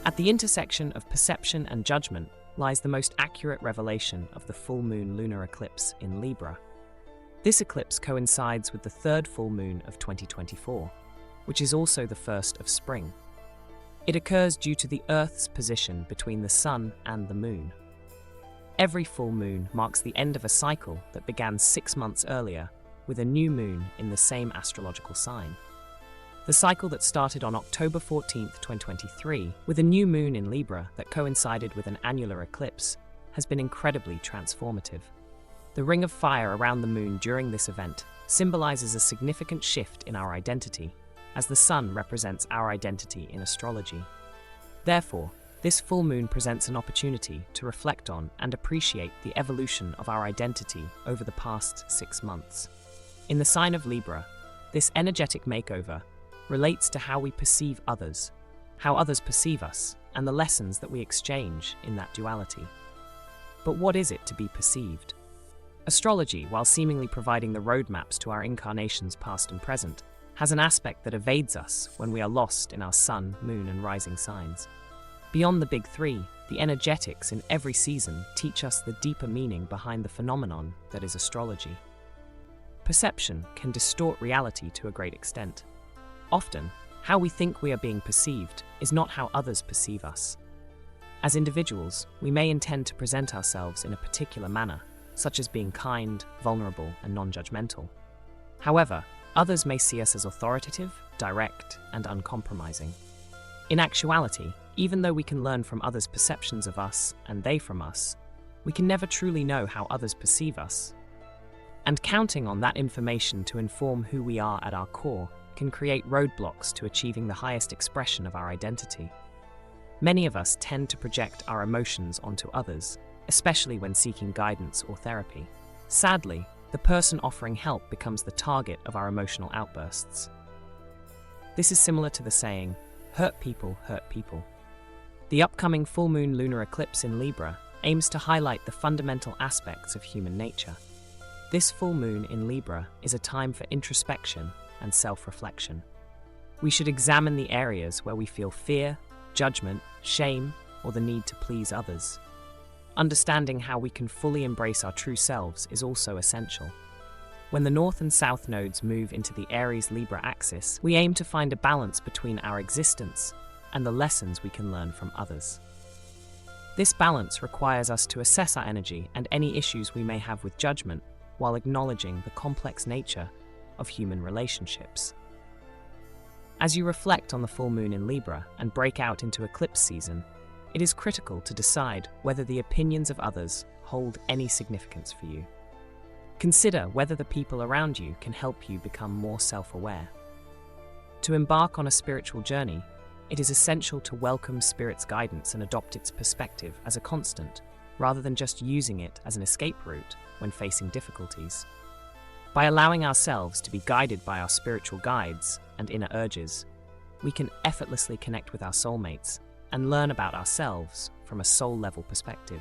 At the intersection of perception and judgment lies the most accurate revelation of the full moon lunar eclipse in Libra. This eclipse coincides with the third full moon of 2024, which is also the first of spring. It occurs due to the Earth's position between the Sun and the Moon. Every full moon marks the end of a cycle that began 6 months earlier with a new moon in the same astrological sign. The cycle that started on October 14, 2023, with a new moon in Libra that coincided with an annular eclipse, has been incredibly transformative. The ring of fire around the moon during this event symbolizes a significant shift in our identity, as the sun represents our identity in astrology. Therefore, this full moon presents an opportunity to reflect on and appreciate the evolution of our identity over the past 6 months. In the sign of Libra, this energetic makeover relates to how we perceive others, how others perceive us, and the lessons that we exchange in that duality. But what is it to be perceived? Astrology, while seemingly providing the roadmaps to our incarnations past and present, has an aspect that evades us when we are lost in our sun, moon, and rising signs. Beyond the big three, the energetics in every season teach us the deeper meaning behind the phenomenon that is astrology. Perception can distort reality to a great extent. Often, how we think we are being perceived is not how others perceive us. As individuals, we may intend to present ourselves in a particular manner, such as being kind, vulnerable, and non-judgmental. However, others may see us as authoritative, direct, and uncompromising. In actuality, even though we can learn from others' perceptions of us and they from us, we can never truly know how others perceive us. And counting on that information to inform who we are at our core can create roadblocks to achieving the highest expression of our identity. Many of us tend to project our emotions onto others, especially when seeking guidance or therapy. Sadly, the person offering help becomes the target of our emotional outbursts. This is similar to the saying, "Hurt people hurt people." The upcoming full moon lunar eclipse in Libra aims to highlight the fundamental aspects of human nature. This full moon in Libra is a time for introspection and self-reflection. We should examine the areas where we feel fear, judgment, shame, or the need to please others. Understanding how we can fully embrace our true selves is also essential. When the North and South nodes move into the Aries-Libra axis, we aim to find a balance between our existence and the lessons we can learn from others. This balance requires us to assess our energy and any issues we may have with judgment while acknowledging the complex nature of human relationships. As you reflect on the full moon in Libra and break out into eclipse season, it is critical to decide whether the opinions of others hold any significance for you. Consider whether the people around you can help you become more self-aware. To embark on a spiritual journey, it is essential to welcome Spirit's guidance and adopt its perspective as a constant, rather than just using it as an escape route when facing difficulties. By allowing ourselves to be guided by our spiritual guides and inner urges, we can effortlessly connect with our soulmates and learn about ourselves from a soul-level perspective.